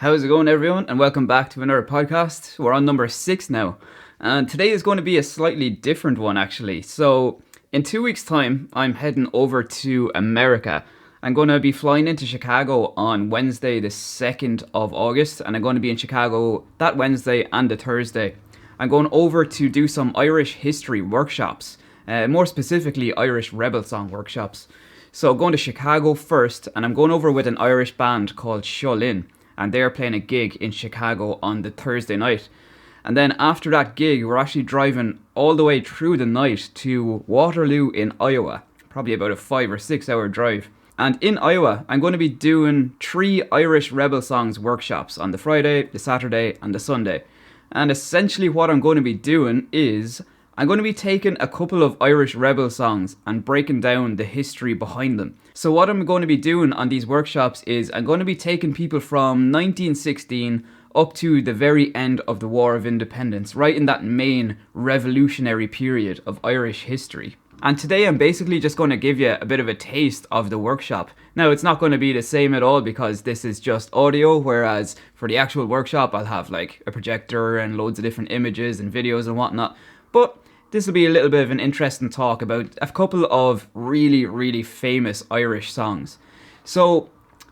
How's it going, everyone? And welcome back to another podcast. We're on number 6 now. And today is going to be a slightly different one, actually. So, in 2 weeks' time, I'm heading over to America. I'm going to be flying into Chicago on Wednesday, the 2nd of August. And I'm going to be in Chicago that Wednesday and the Thursday. I'm going over to do some Irish history workshops. More specifically, Irish rebel song workshops. So, going to Chicago first, and I'm going over with an Irish band called Holden. And they're playing a gig in Chicago on the Thursday night. And then after that gig, we're actually driving all the way through the night to Waterloo in Iowa. Probably about a 5 or 6 hour drive. And in Iowa, I'm going to be doing 3 Irish rebel songs workshops on the Friday, the Saturday, and the Sunday. And essentially what I'm going to be doing is I'm going to be taking a couple of Irish rebel songs and breaking down the history behind them. So what I'm going to be doing on these workshops is I'm going to be taking people from 1916 up to the very end of the War of Independence, right in that main revolutionary period of Irish history. And today I'm basically just going to give you a bit of a taste of the workshop. Now, it's not going to be the same at all because this is just audio, whereas for the actual workshop I'll have like a projector and loads of different images and videos and whatnot. But this will be a little bit of an interesting talk about a couple of really famous Irish songs. So,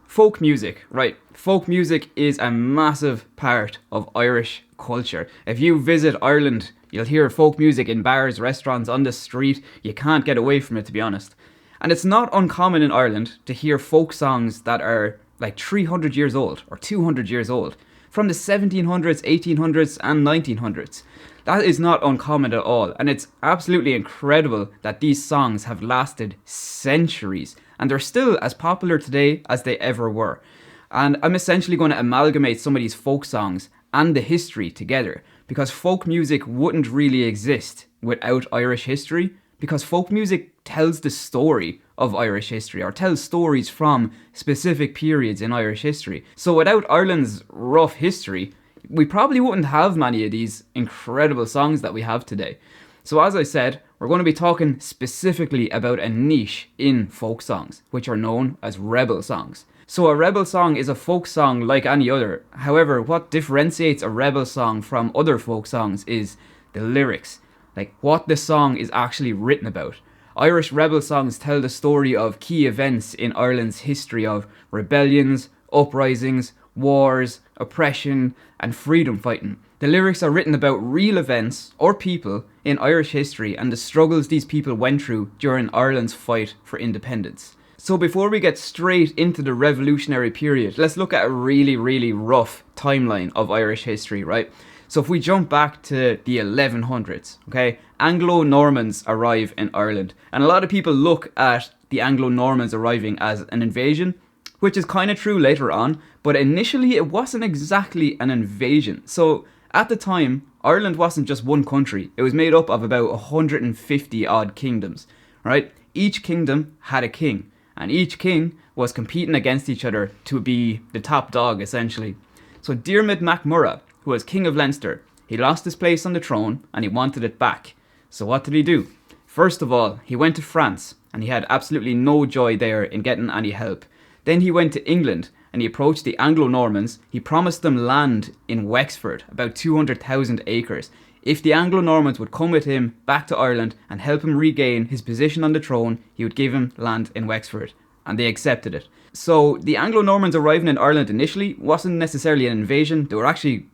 folk music, right? Folk music is a massive part of Irish culture. If you visit Ireland, you'll hear folk music in bars, restaurants, on the street. You can't get away from it, to be honest. And it's not uncommon in Ireland to hear folk songs that are like 300 years old or 200 years old, from the 1700s, 1800s and 1900s. That is not uncommon at all, and it's absolutely incredible that these songs have lasted centuries and they're still as popular today as they ever were. And I'm essentially going to amalgamate some of these folk songs and the history together, because folk music wouldn't really exist without Irish history, because folk music tells the story of Irish history, or tells stories from specific periods in Irish history. So without Ireland's rough history, we probably wouldn't have many of these incredible songs that we have today. So as I said, we're going to be talking specifically about a niche in folk songs, which are known as rebel songs. So a rebel song is a folk song like any other. However, what differentiates a rebel song from other folk songs is the lyrics, like what the song is actually written about. Irish rebel songs tell the story of key events in Ireland's history of rebellions, uprisings, wars, oppression, and freedom fighting. The lyrics are written about real events or people in Irish history and the struggles these people went through during Ireland's fight for independence. So before we get straight into the revolutionary period, let's look at a really rough timeline of Irish history, right? So if we jump back to the 1100s, okay, Anglo-Normans arrive in Ireland. And a lot of people look at the Anglo-Normans arriving as an invasion, which is kind of true later on, but initially it wasn't exactly an invasion. So at the time, Ireland wasn't just one country. It was made up of about 150 odd kingdoms, right? Each kingdom had a king, and each king was competing against each other to be the top dog, essentially. So Diarmid MacMurrough, who was king of Leinster, he lost his place on the throne and he wanted it back. So what did he do? First of all, he went to France, and he had absolutely no joy there in getting any help. Then he went to England and he approached the Anglo-Normans. He promised them land in Wexford, about 200,000 acres. If the Anglo-Normans would come with him back to Ireland and help him regain his position on the throne, he would give him land in Wexford. And they accepted it. So the Anglo-Normans arriving in Ireland initially wasn't necessarily an invasion. They were actually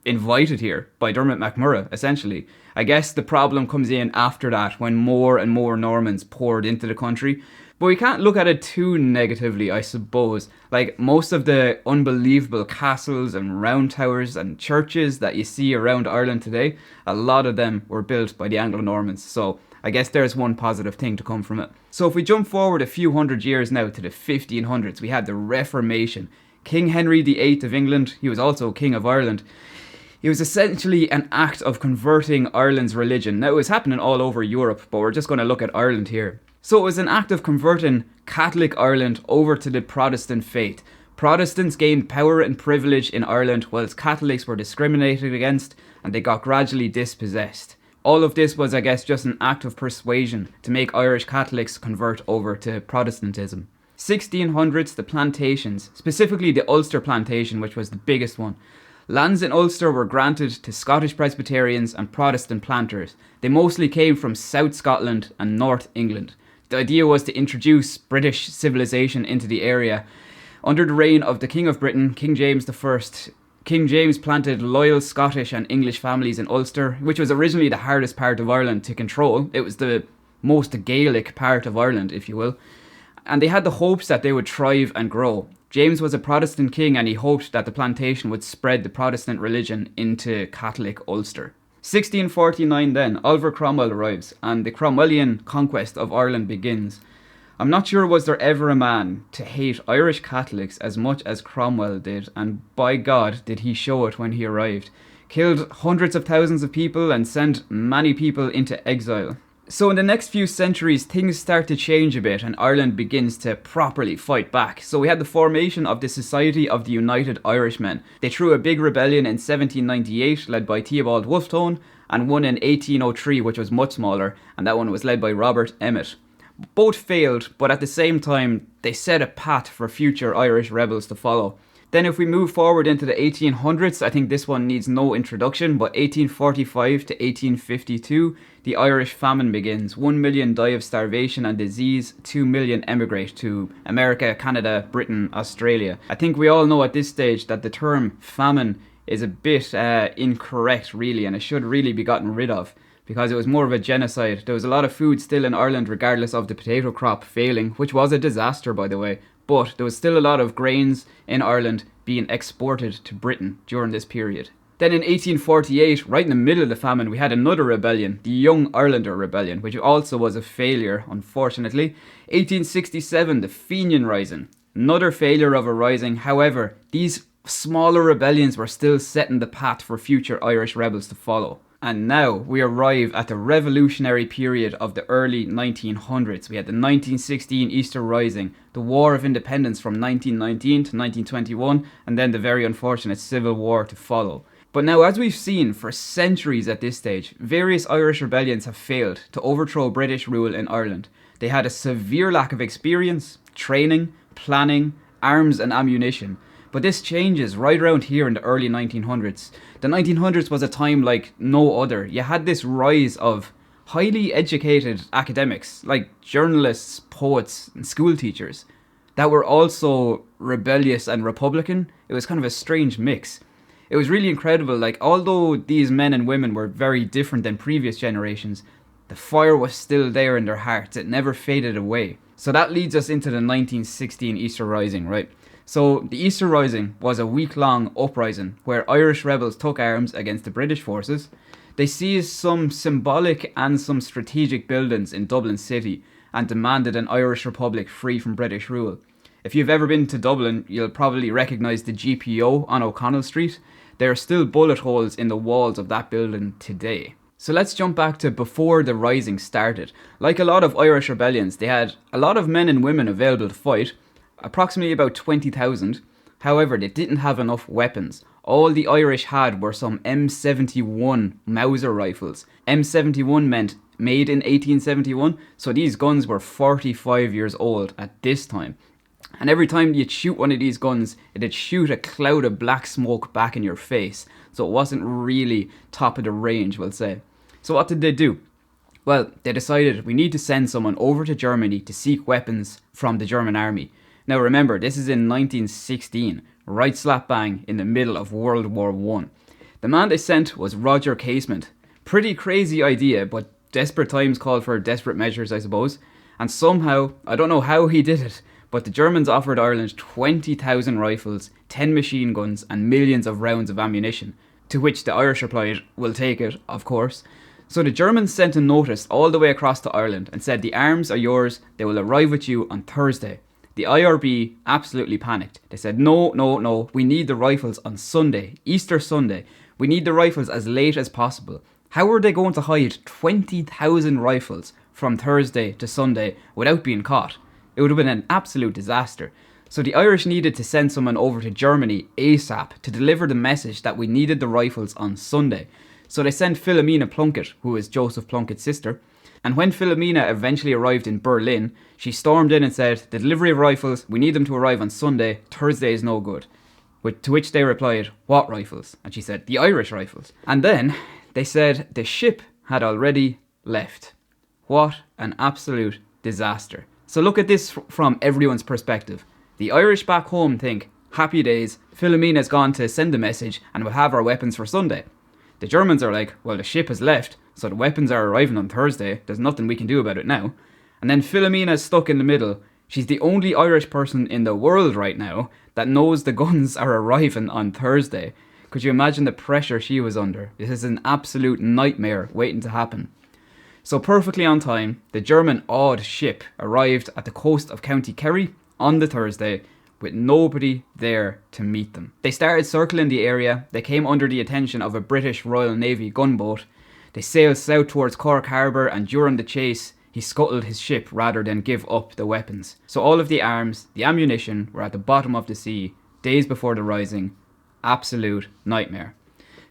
invited here by Diarmid MacMurrough, essentially. I guess the problem comes in after that, when more and more Normans poured into the country. But we can't look at it too negatively, I suppose. Like, most of the unbelievable castles and round towers and churches that you see around Ireland today, a lot of them were built by the Anglo-Normans. So I guess there's one positive thing to come from it. So if we jump forward a few hundred years now to the 1500s, we had the Reformation. King Henry VIII of England, he was also King of Ireland. It was essentially an act of converting Ireland's religion. Now, it was happening all over Europe, but we're just going to look at Ireland here. So it was an act of converting Catholic Ireland over to the Protestant faith. Protestants gained power and privilege in Ireland, whilst Catholics were discriminated against and they got gradually dispossessed. All of this was, I guess, just an act of persuasion to make Irish Catholics convert over to Protestantism. 1600s, the plantations, specifically the Ulster plantation, which was the biggest one. Lands in Ulster were granted to Scottish Presbyterians and Protestant planters. They mostly came from South Scotland and North England. The idea was to introduce British civilization into the area. Under the reign of the King of Britain, King James I, King James planted loyal Scottish and English families in Ulster, which was originally the hardest part of Ireland to control. It was the most Gaelic part of Ireland, if you will. And they had the hopes that they would thrive and grow. James was a Protestant king and he hoped that the plantation would spread the Protestant religion into Catholic Ulster. 1649 then, Oliver Cromwell arrives and the Cromwellian conquest of Ireland begins. I'm not sure was there ever a man to hate Irish Catholics as much as Cromwell did, and by God did he show it when he arrived. Killed hundreds of thousands of people and sent many people into exile. So in the next few centuries, things start to change a bit and Ireland begins to properly fight back. So we had the formation of the Society of the United Irishmen. They threw a big rebellion in 1798 led by Theobald Wolfetone and one in 1803 which was much smaller, and that one was led by Robert Emmet. Both failed, but at the same time they set a path for future Irish rebels to follow. Then if we move forward into the 1800s, I think this one needs no introduction, but 1845 to 1852, the Irish famine begins. 1 million die of starvation and disease, 2 million emigrate to America, Canada, Britain, Australia. I think we all know at this stage that the term famine is a bit incorrect really, and it should really be gotten rid of, because it was more of a genocide. There was a lot of food still in Ireland regardless of the potato crop failing, which was a disaster by the way. But there was still a lot of grains in Ireland being exported to Britain during this period. Then in 1848, right in the middle of the famine, we had another rebellion, the Young Irelander Rebellion, which also was a failure, unfortunately. 1867, the Fenian Rising, another failure of a rising. However, these smaller rebellions were still setting the path for future Irish rebels to follow. And now we arrive at the revolutionary period of the early 1900s. We had the 1916 Easter Rising, the War of Independence from 1919 to 1921, and then the very unfortunate Civil War to follow. But now, as we've seen for centuries at this stage, various Irish rebellions have failed to overthrow British rule in Ireland. They had a severe lack of experience, training, planning, arms and ammunition. But this changes right around here in the early 1900s. The 1900s was a time like no other. You had this rise of highly educated academics, like journalists, poets, and school teachers, that were also rebellious and Republican. It was kind of a strange mix. It was really incredible. Like, although these men and women were very different than previous generations, the fire was still there in their hearts. It never faded away. So that leads us into the 1916 Easter Rising, right? So the Easter Rising was a week-long uprising where Irish rebels took arms against the British forces. They seized some symbolic and some strategic buildings in Dublin City and demanded an Irish Republic free from British rule. If you've ever been to Dublin, you'll probably recognise the GPO on O'Connell Street. There are still bullet holes in the walls of that building today. So let's jump back to before the Rising started. Like a lot of Irish rebellions, they had a lot of men and women available to fight, approximately about 20,000. However, they didn't have enough weapons. All the Irish had were some M71 Mauser rifles. M71 meant made in 1871, so these guns were 45 years old at this time. And every time you'd shoot one of these guns, it'd shoot a cloud of black smoke back in your face. So it wasn't really top of the range, we'll say. So what did they do? Well, they decided we need to send someone over to Germany to seek weapons from the German army. Now remember, this is in 1916, right slap bang in the middle of World War I. The man they sent was Roger Casement. Pretty crazy idea, but desperate times called for desperate measures, I suppose. And somehow, I don't know how he did it, but the Germans offered Ireland 20,000 rifles, 10 machine guns and millions of rounds of ammunition. To which the Irish replied, we'll take it, of course. So the Germans sent a notice all the way across to Ireland and said the arms are yours, they will arrive with you on Thursday. The IRB absolutely panicked. They said, no, we need the rifles on Sunday, Easter Sunday. We need the rifles as late as possible. How are they going to hide 20,000 rifles from Thursday to Sunday without being caught? It would have been an absolute disaster. So the Irish needed to send someone over to Germany ASAP to deliver the message that we needed the rifles on Sunday. So they sent Philomena Plunkett, who is Joseph Plunkett's sister, And when Philomena eventually arrived in Berlin, she stormed in and said, "The delivery of rifles, we need them to arrive on Sunday, Thursday is no good." To which they replied, "What rifles?" And she said, "The Irish rifles." And then they said the ship had already left. What an absolute disaster. So look at this from everyone's perspective. The Irish back home think, happy days, Philomena's gone to send a message and we'll have our weapons for Sunday. The Germans are like, well, the ship has left, so the weapons are arriving on Thursday. There's nothing we can do about it now. And then Philomena's stuck in the middle. She's the only Irish person in the world right now that knows the guns are arriving on Thursday. Could you imagine the pressure she was under? This is an absolute nightmare waiting to happen. So perfectly on time, the German odd ship arrived at the coast of County Kerry on the Thursday with nobody there to meet them. They started circling the area, they came under the attention of a British Royal Navy gunboat, they sailed south towards Cork Harbour, and during the chase, he scuttled his ship rather than give up the weapons. So all of the arms, the ammunition were at the bottom of the sea, days before the rising. Absolute nightmare.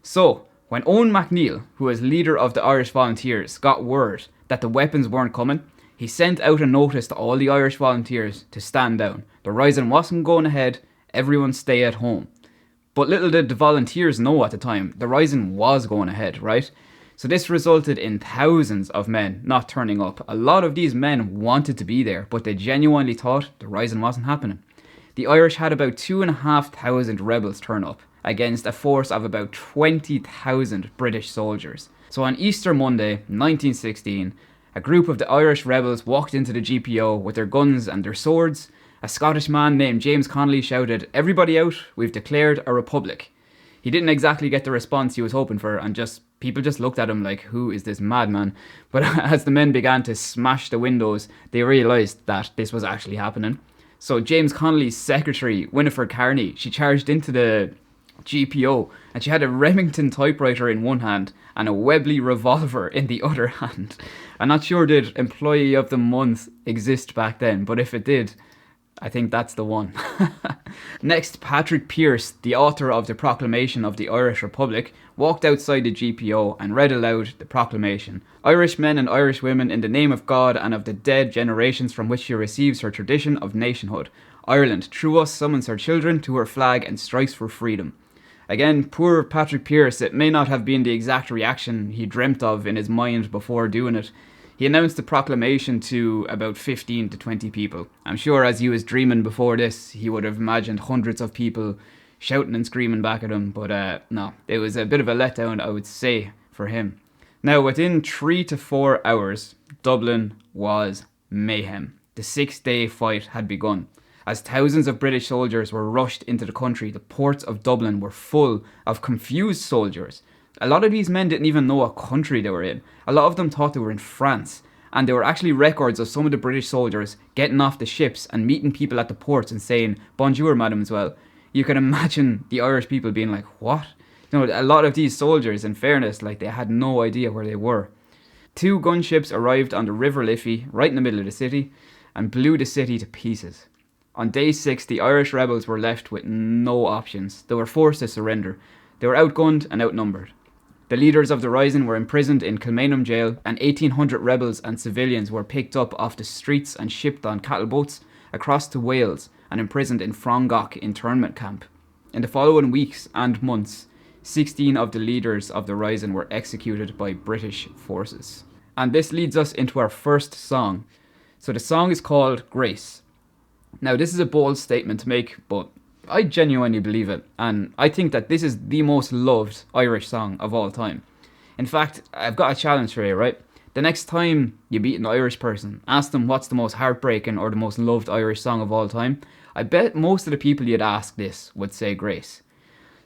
So, when Owen MacNeill, who was leader of the Irish Volunteers, got word that the weapons weren't coming, he sent out a notice to all the Irish volunteers to stand down. The rising wasn't going ahead, everyone stay at home. But little did the volunteers know at the time, the rising was going ahead, right? So this resulted in thousands of men not turning up. A lot of these men wanted to be there, but they genuinely thought the rising wasn't happening. The Irish had about 2,500 rebels turn up, against a force of about 20,000 British soldiers. So on Easter Monday, 1916, a group of the Irish rebels walked into the GPO with their guns and their swords. A Scottish man named James Connolly shouted, "Everybody out, we've declared a republic." He didn't exactly get the response he was hoping for, and people just looked at him like, who is this madman? But as the men began to smash the windows, they realised that this was actually happening. So James Connolly's secretary, Winifred Carney, she charged into the GPO, and she had a Remington typewriter in one hand and a Webley revolver in the other hand. I'm not sure did Employee of the Month exist back then, but if it did, I think that's the one. Next, Patrick Pearse, the author of the Proclamation of the Irish Republic, walked outside the GPO and read aloud the proclamation. "Irish men and Irish women, in the name of God and of the dead generations from which she receives her tradition of nationhood, Ireland, through us, summons her children to her flag and strikes for freedom." Again, poor Patrick Pearse, it may not have been the exact reaction he dreamt of in his mind before doing it. He announced the proclamation to about 15 to 20 people. I'm sure as he was dreaming before this, he would have imagined hundreds of people shouting and screaming back at him, but no, it was a bit of a letdown, I would say, for him. Now, within 3 to 4 hours, Dublin was mayhem. The 6-day fight had begun. As thousands of British soldiers were rushed into the country, the ports of Dublin were full of confused soldiers. A lot of these men didn't even know what country they were in. A lot of them thought they were in France. And there were actually records of some of the British soldiers getting off the ships and meeting people at the ports and saying, "Bonjour, mademoiselle." You can imagine the Irish people being like, what? You know, a lot of these soldiers, in fairness, like they had no idea where they were. 2 gunships arrived on the River Liffey, right in the middle of the city, and blew the city to pieces. On day 6, the Irish rebels were left with no options. They were forced to surrender. They were outgunned and outnumbered. The leaders of the rising were imprisoned in Kilmainham jail, and 1,800 rebels and civilians were picked up off the streets and shipped on cattle boats across to Wales and imprisoned in Frongoch internment camp. In the following weeks and months, 16 of the leaders of the rising were executed by British forces. And this leads us into our first song. So the song is called Grace. Now, this is a bold statement to make, but I genuinely believe it, and I think that this is the most loved Irish song of all time. In fact, I've got a challenge for you, right? The next time you meet an Irish person, ask them what's the most heartbreaking or the most loved Irish song of all time. I bet most of the people you'd ask this would say Grace.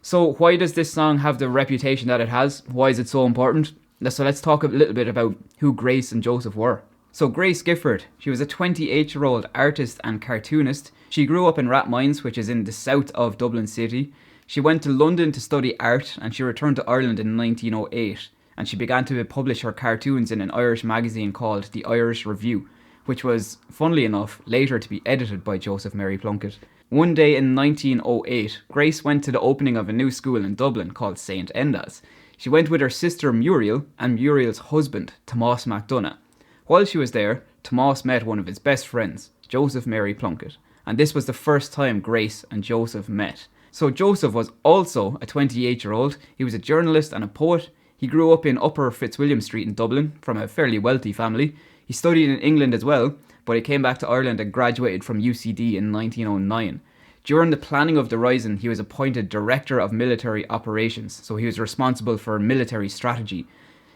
So why does this song have the reputation that it has? Why is it so important? So let's talk a little bit about who Grace and Joseph were. So Grace Gifford, she was a 28-year-old artist and cartoonist. She grew up in Rathmines, which is in the south of Dublin City. She went to London to study art, and she returned to Ireland in 1908. And she began to publish her cartoons in an Irish magazine called The Irish Review, which was, funnily enough, later to be edited by Joseph Mary Plunkett. One day in 1908, Grace went to the opening of a new school in Dublin called St. Enda's. She went with her sister Muriel and Muriel's husband, Tomás MacDonagh. While she was there, Tomás met one of his best friends, Joseph Mary Plunkett, and this was the first time Grace and Joseph met. So Joseph was also a 28-year-old. He was a journalist and a poet. He grew up in Upper Fitzwilliam Street in Dublin from a fairly wealthy family. He studied in England as well, but he came back to Ireland and graduated from UCD in 1909. During the planning of the Rising, he was appointed Director of Military Operations, so he was responsible for military strategy.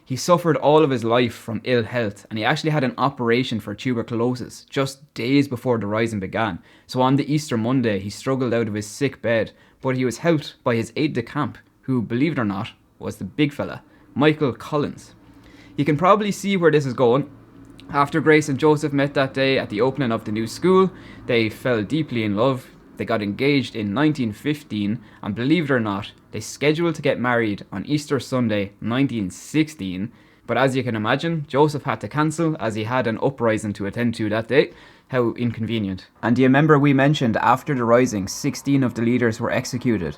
He suffered all of his life from ill health, and he actually had an operation for tuberculosis just days before the Rising began. So on the Easter Monday, he struggled out of his sick bed, but he was helped by his aide-de-camp, who, believe it or not, was the big fella, Michael Collins. You can probably see where this is going. After Grace and Joseph met that day at the opening of the new school, they fell deeply in love. They got engaged in 1915, and believe it or not, they scheduled to get married on Easter Sunday 1916. But as you can imagine, Joseph had to cancel as he had an uprising to attend to that day. How inconvenient. And do you remember we mentioned after the Rising, 16 of the leaders were executed?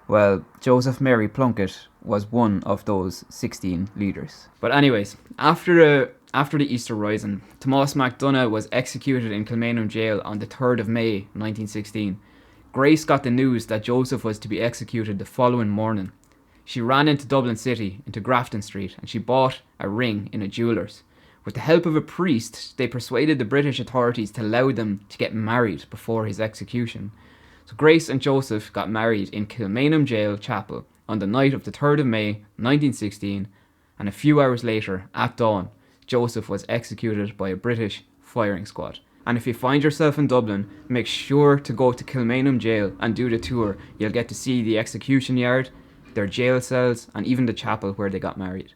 Well, Joseph Mary Plunkett was one of those 16 leaders. But anyways, after the Easter Rising, Tomás MacDonagh was executed in Kilmainham jail on the 3rd of May 1916. Grace got the news that Joseph was to be executed the following morning. She ran into Dublin City, into Grafton Street, and she bought a ring in a jeweller's. With the help of a priest, they persuaded the British authorities to allow them to get married before his execution. So Grace and Joseph got married in Kilmainham Jail Chapel on the night of the 3rd of May 1916, and a few hours later, at dawn, Joseph was executed by a British firing squad. And if you find yourself in Dublin, make sure to go to Kilmainham Jail and do the tour. You'll get to see the execution yard, their jail cells, and even the chapel where they got married.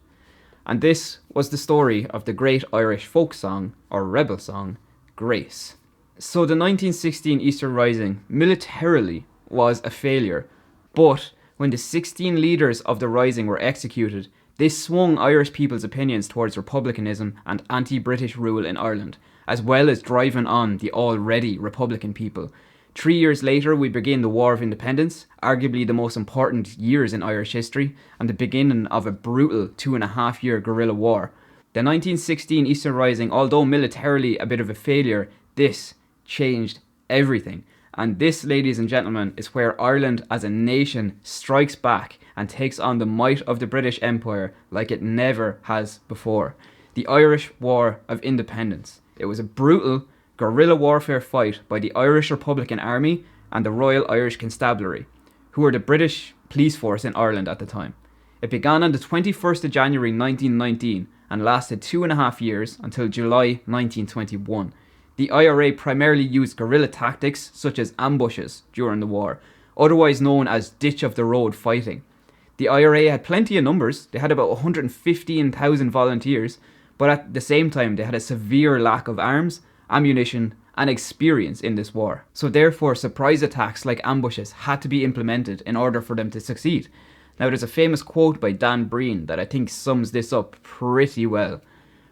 And this was the story of the great Irish folk song, or rebel song, Grace. So the 1916 Easter Rising militarily was a failure, but when the 16 leaders of the Rising were executed, they swung Irish people's opinions towards republicanism and anti-British rule in Ireland, as well as driving on the already Republican people. 3 years later, we begin the War of Independence, arguably the most important years in Irish history, and the beginning of a brutal 2.5-year guerrilla war. The 1916 Easter Rising, although militarily a bit of a failure, this changed everything. And this, ladies and gentlemen, is where Ireland as a nation strikes back and takes on the might of the British Empire like it never has before. The Irish War of Independence. It was a brutal guerrilla warfare fight by the Irish Republican Army and the Royal Irish Constabulary, who were the British police force in Ireland at the time. It began on the 21st of January 1919 and lasted 2.5 years until July 1921. The IRA primarily used guerrilla tactics such as ambushes during the war, otherwise known as ditch-of-the-road fighting. The IRA had plenty of numbers. They had about 115,000 volunteers, but at the same time they had a severe lack of arms, ammunition and experience in this war. So therefore surprise attacks like ambushes had to be implemented in order for them to succeed. Now there's a famous quote by Dan Breen that I think sums this up pretty well.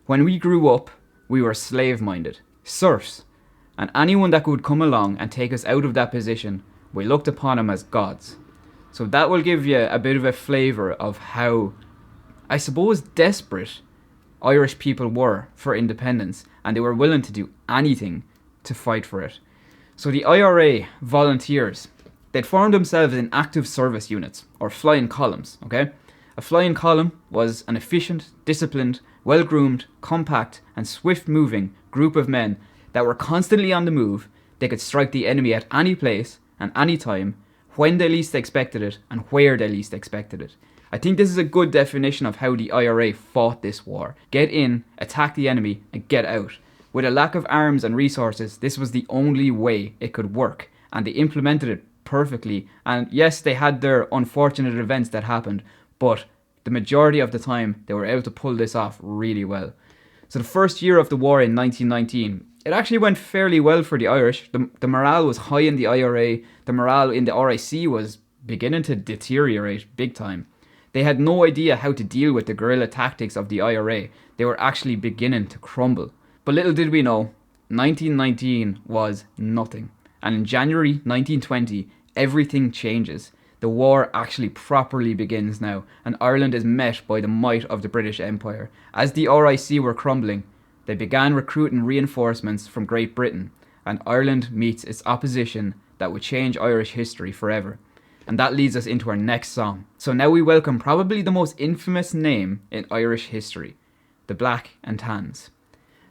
When we grew up, we were slave-minded, serfs, and anyone that could come along and take us out of that position, we looked upon them as gods. So that will give you a bit of a flavour of how, I suppose, desperate Irish people were for independence, and they were willing to do anything to fight for it. So the IRA volunteers, they'd formed themselves in active service units, or flying columns, okay? A flying column was an efficient, disciplined, well-groomed, compact, and swift-moving group of men that were constantly on the move. They could strike the enemy at any place and any time, when they least expected it and where they least expected it. I think this is a good definition of how the IRA fought this war. Get in, attack the enemy, and get out. With a lack of arms and resources, this was the only way it could work, and they implemented it perfectly. And yes, they had their unfortunate events that happened, but the majority of the time, they were able to pull this off really well. So the first year of the war in 1919, it actually went fairly well for the Irish. The morale was high in the IRA. The morale in the RIC was beginning to deteriorate big time. They had no idea how to deal with the guerrilla tactics of the IRA. They were actually beginning to crumble. But little did we know, 1919 was nothing. And in January 1920, everything changes. The war actually properly begins now, and Ireland is met by the might of the British Empire. As the RIC were crumbling, They began recruiting reinforcements from Great Britain, and Ireland meets its opposition that would change Irish history forever. And that leads us into our next song. So now we welcome probably the most infamous name in Irish history, the Black and Tans.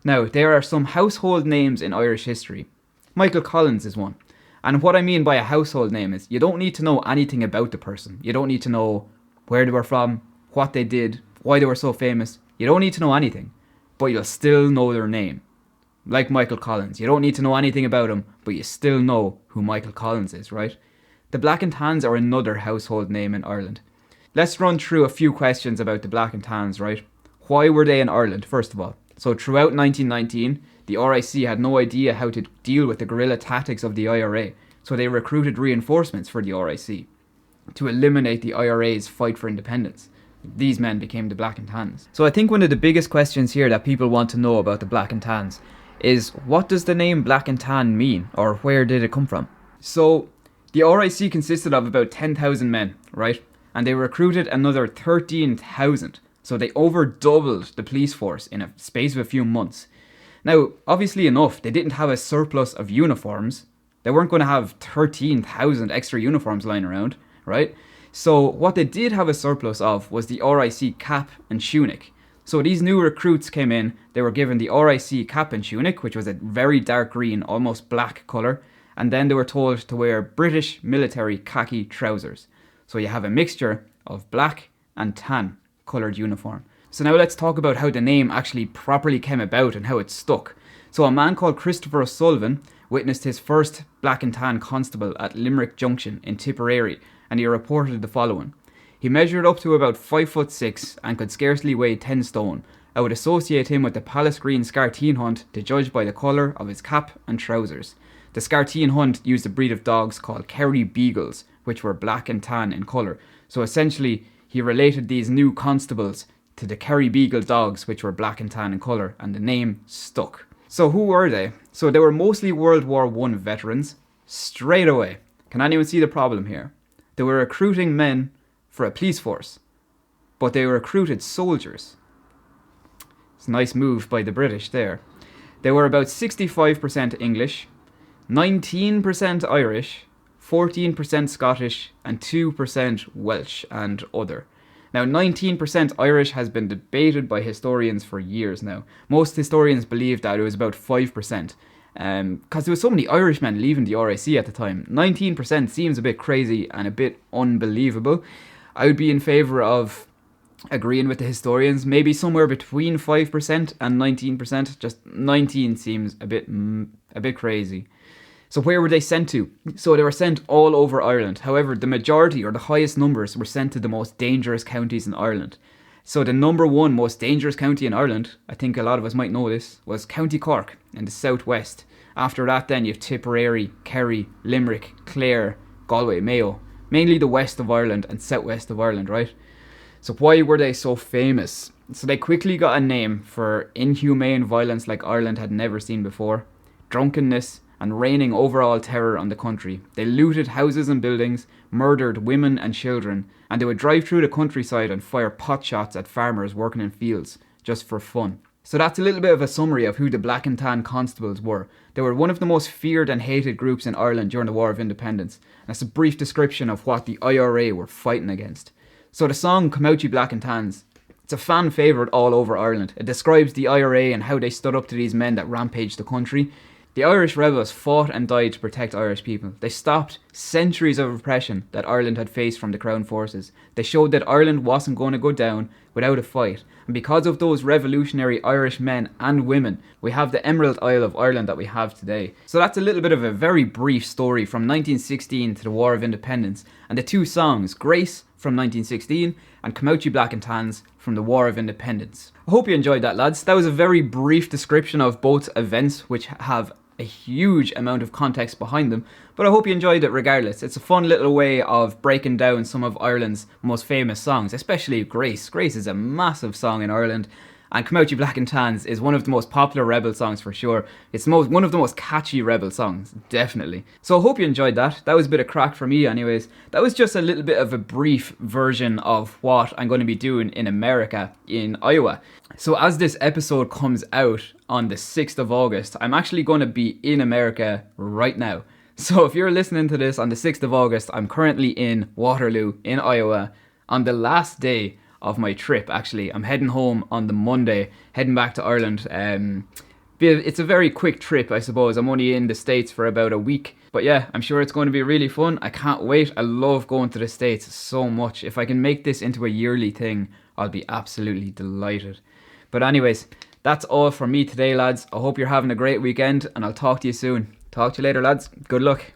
Now, there are some household names in Irish history. Michael Collins is one. And what I mean by a household name is you don't need to know anything about the person. You don't need to know where they were from, what they did, why they were so famous. You don't need to know anything, but you'll still know their name. Like Michael Collins. You don't need to know anything about him, but you still know who Michael Collins is, right? The Black and Tans are another household name in Ireland. Let's run through a few questions about the Black and Tans, right? Why were they in Ireland, first of all? So throughout 1919, the RIC had no idea how to deal with the guerrilla tactics of the IRA, so they recruited reinforcements for the RIC to eliminate the IRA's fight for independence. These men became the Black and Tans. So I think one of the biggest questions here that people want to know about the Black and Tans is, what does the name Black and Tan mean, or where did it come from? So the RIC consisted of about 10,000 men, right? And they recruited another 13,000. So they over doubled the police force in a space of a few months. Now, obviously enough, they didn't have a surplus of uniforms. They weren't going to have 13,000 extra uniforms lying around, right? So what they did have a surplus of was the RIC cap and tunic. So these new recruits came in, they were given the RIC cap and tunic, which was a very dark green, almost black colour, and then they were told to wear British military khaki trousers. So you have a mixture of black and tan coloured uniform. So now let's talk about how the name actually properly came about and how it stuck. So a man called Christopher O'Sullivan witnessed his first black and tan constable at Limerick Junction in Tipperary, and he reported the following. He measured up to about 5'6" and could scarcely weigh 10 stone. I would associate him with the Palace Green Scarteen Hunt to judge by the colour of his cap and trousers. The Scarteen Hunt used a breed of dogs called Kerry Beagles, which were black and tan in colour. So essentially, he related these new constables to the Kerry Beagle dogs, which were black and tan in colour, and the name stuck. So who were they? So they were mostly World War I veterans. Straight away. Can anyone see the problem here? They were recruiting men for a police force, but they recruited soldiers. It's a nice move by the British there. They were about 65% English, 19% Irish, 14% Scottish, and 2% Welsh and other. Now, 19% Irish has been debated by historians for years now. Most historians believe that it was about 5%, because there were so many Irishmen leaving the RIC at the time. 19% seems a bit crazy and a bit unbelievable. I would be in favour of agreeing with the historians, maybe somewhere between 5% and 19%. Just 19 seems a bit crazy. So where were they sent to? So they were sent all over Ireland. However, the majority or the highest numbers were sent to the most dangerous counties in Ireland. So the number one most dangerous county in Ireland, I think a lot of us might know this, was County Cork in the southwest. After that then you have Tipperary, Kerry, Limerick, Clare, Galway, Mayo. Mainly the west of Ireland and southwest of Ireland, right? So why were they so famous? So they quickly got a name for inhumane violence like Ireland had never seen before, drunkenness, and reigning overall terror on the country. They looted houses and buildings, murdered women and children, and they would drive through the countryside and fire pot shots at farmers working in fields, just for fun. So that's a little bit of a summary of who the Black and Tan Constables were. They were one of the most feared and hated groups in Ireland during the War of Independence. And that's a brief description of what the IRA were fighting against. So the song Come Out Ye Black and Tans, it's a fan favourite all over Ireland. It describes the IRA and how they stood up to these men that rampaged the country. The Irish rebels fought and died to protect Irish people. They stopped centuries of oppression that Ireland had faced from the Crown forces. They showed that Ireland wasn't going to go down without a fight. And because of those revolutionary Irish men and women, we have the Emerald Isle of Ireland that we have today. So that's a little bit of a very brief story from 1916 to the War of Independence, and the two songs, Grace from 1916 and Come Out Ye Black and Tans from the War of Independence. I hope you enjoyed that, lads. That was a very brief description of both events, which have a huge amount of context behind them, but I hope you enjoyed it regardless. It's a fun little way of breaking down some of Ireland's most famous songs, especially Grace. Grace is a massive song in Ireland, And Come Out You Black and Tans is one of the most popular Rebel songs for sure. It's one of the most catchy Rebel songs, definitely. So I hope you enjoyed that. That was a bit of crack for me anyways. That was just a little bit of a brief version of what I'm going to be doing in America, in Iowa. So as this episode comes out on the 6th of August, I'm actually going to be in America right now. So if you're listening to this on the 6th of August, I'm currently in Waterloo, in Iowa, on the last day of my trip, actually. I'm heading home on the Monday, heading back to Ireland. It's a very quick trip, I suppose. I'm only in the States for about a week. But yeah, I'm sure it's going to be really fun. I can't wait. I love going to the States so much. If I can make this into a yearly thing, I'll be absolutely delighted. But anyways, that's all from me today, lads. I hope you're having a great weekend, and I'll talk to you soon. Talk to you later, lads. Good luck.